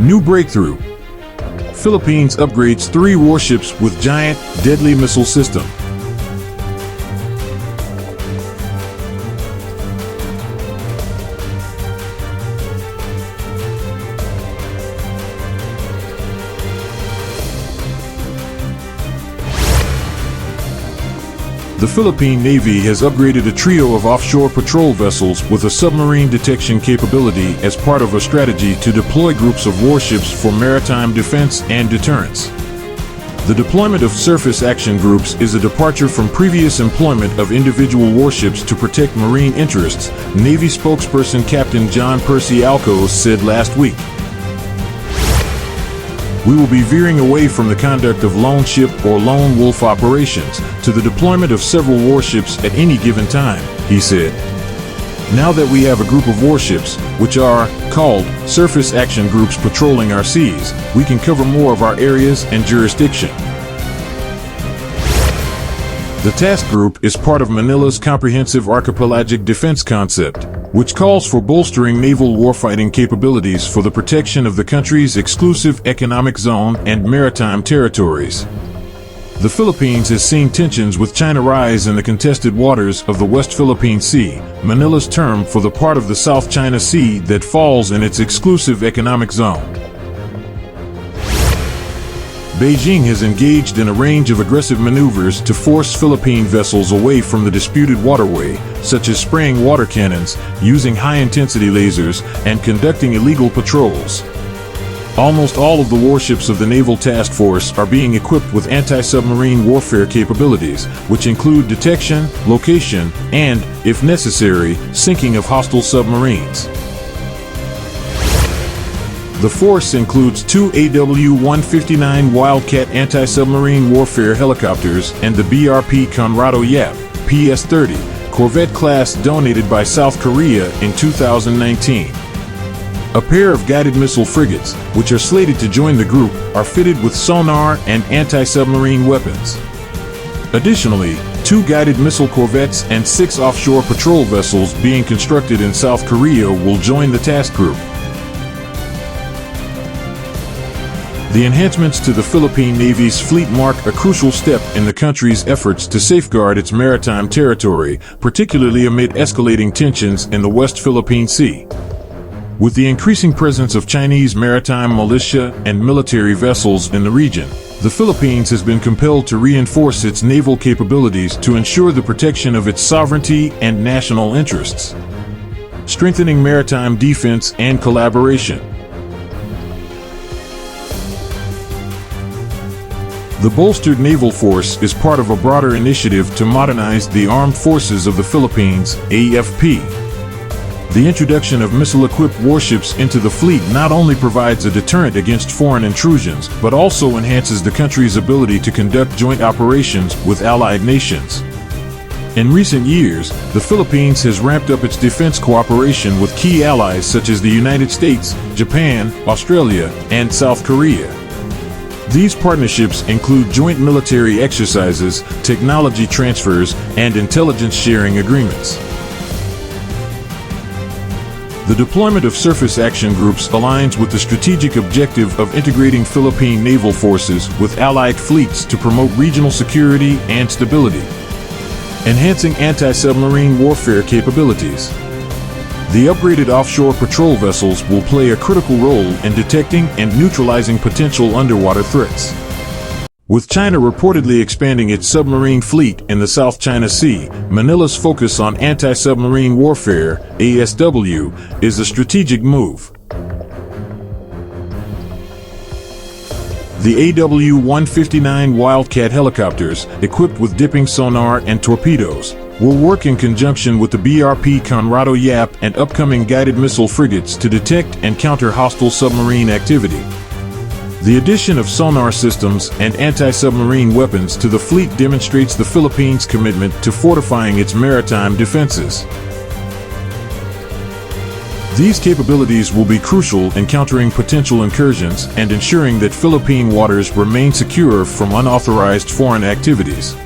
New breakthrough. Philippines upgrades 3 warships with giant, deadly missile system. The Philippine Navy has upgraded a trio of offshore patrol vessels with a submarine detection capability as part of a strategy to deploy groups of warships for maritime defense and deterrence. The deployment of surface action groups is a departure from previous employment of individual warships to protect marine interests, Navy spokesperson Captain John Percy Alcos said last week. We will be veering away from the conduct of lone ship or lone wolf operations to the deployment of several warships at any given time, he said. Now that we have a group of warships, which are called surface action groups patrolling our seas, we can cover more of our areas and jurisdiction. The task group is part of Manila's comprehensive archipelagic defense concept, which calls for bolstering naval warfighting capabilities for the protection of the country's exclusive economic zone and maritime territories. The Philippines has seen tensions with China rise in the contested waters of the West Philippine Sea, Manila's term for the part of the South China Sea that falls in its exclusive economic zone. Beijing has engaged in a range of aggressive maneuvers to force Philippine vessels away from the disputed waterway, such as spraying water cannons, using high-intensity lasers, and conducting illegal patrols. Almost all of the warships of the Naval Task Force are being equipped with anti-submarine warfare capabilities, which include detection, location, and, if necessary, sinking of hostile submarines. The force includes 2 AW-159 Wildcat anti-submarine warfare helicopters and the BRP Conrado Yap PS-30 Corvette class donated by South Korea in 2019. A pair of guided missile frigates, which are slated to join the group, are fitted with sonar and anti-submarine weapons. Additionally, 2 guided missile corvettes and 6 offshore patrol vessels being constructed in South Korea will join the task group. The enhancements to the Philippine Navy's fleet mark a crucial step in the country's efforts to safeguard its maritime territory, particularly amid escalating tensions in the West Philippine Sea. With the increasing presence of Chinese maritime militia and military vessels in the region, the Philippines has been compelled to reinforce its naval capabilities to ensure the protection of its sovereignty and national interests, strengthening maritime defense and collaboration. The bolstered naval force is part of a broader initiative to modernize the armed forces of the Philippines, AFP. The introduction of missile-equipped warships into the fleet not only provides a deterrent against foreign intrusions, but also enhances the country's ability to conduct joint operations with allied nations. In recent years, the Philippines has ramped up its defense cooperation with key allies such as the United States, Japan, Australia, and South Korea. These partnerships include joint military exercises, technology transfers, and intelligence sharing agreements. The deployment of surface action groups aligns with the strategic objective of integrating Philippine naval forces with allied fleets to promote regional security and stability, enhancing anti-submarine warfare capabilities. The upgraded offshore patrol vessels will play a critical role in detecting and neutralizing potential underwater threats. With China reportedly expanding its submarine fleet in the South China Sea, Manila's focus on anti-submarine warfare, ASW, is a strategic move. The AW-159 Wildcat helicopters, equipped with dipping sonar and torpedoes, will work in conjunction with the BRP Conrado Yap and upcoming guided missile frigates to detect and counter hostile submarine activity. The addition of sonar systems and anti-submarine weapons to the fleet demonstrates the Philippines' commitment to fortifying its maritime defenses. These capabilities will be crucial in countering potential incursions and ensuring that Philippine waters remain secure from unauthorized foreign activities.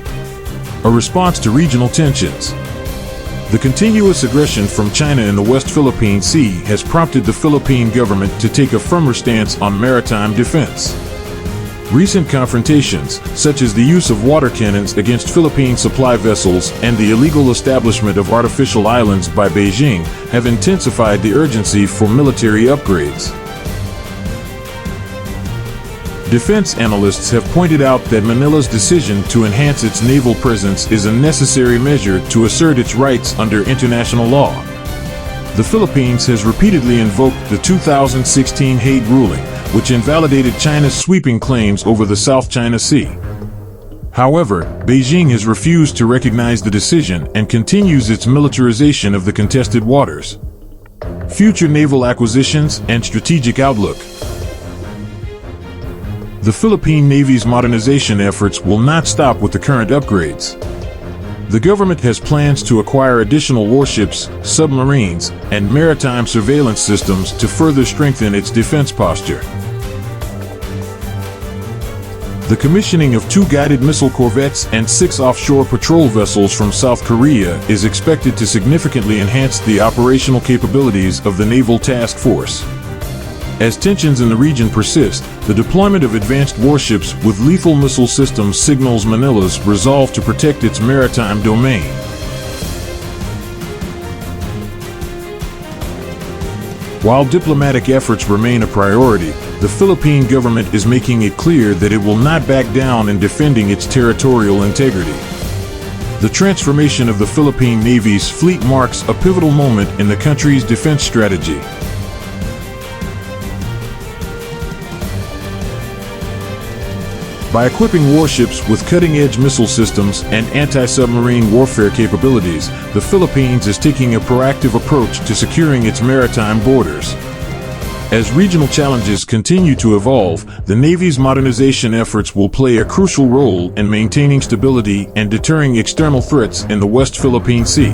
A response to regional tensions. The continuous aggression from China in the West Philippine Sea has prompted the Philippine government to take a firmer stance on maritime defense. Recent confrontations, such as the use of water cannons against Philippine supply vessels and the illegal establishment of artificial islands by Beijing, have intensified the urgency for military upgrades. Defense analysts have pointed out that Manila's decision to enhance its naval presence is a necessary measure to assert its rights under international law. The Philippines has repeatedly invoked the 2016 Hague ruling, which invalidated China's sweeping claims over the South China Sea. However, Beijing has refused to recognize the decision and continues its militarization of the contested waters. Future naval acquisitions and strategic outlook. The Philippine Navy's modernization efforts will not stop with the current upgrades. The government has plans to acquire additional warships, submarines, and maritime surveillance systems to further strengthen its defense posture. The commissioning of 2 guided missile corvettes and 6 offshore patrol vessels from South Korea is expected to significantly enhance the operational capabilities of the Naval Task Force. As tensions in the region persist, the deployment of advanced warships with lethal missile systems signals Manila's resolve to protect its maritime domain. While diplomatic efforts remain a priority, the Philippine government is making it clear that it will not back down in defending its territorial integrity. The transformation of the Philippine Navy's fleet marks a pivotal moment in the country's defense strategy. By equipping warships with cutting-edge missile systems and anti-submarine warfare capabilities, the Philippines is taking a proactive approach to securing its maritime borders. As regional challenges continue to evolve, the Navy's modernization efforts will play a crucial role in maintaining stability and deterring external threats in the West Philippine Sea.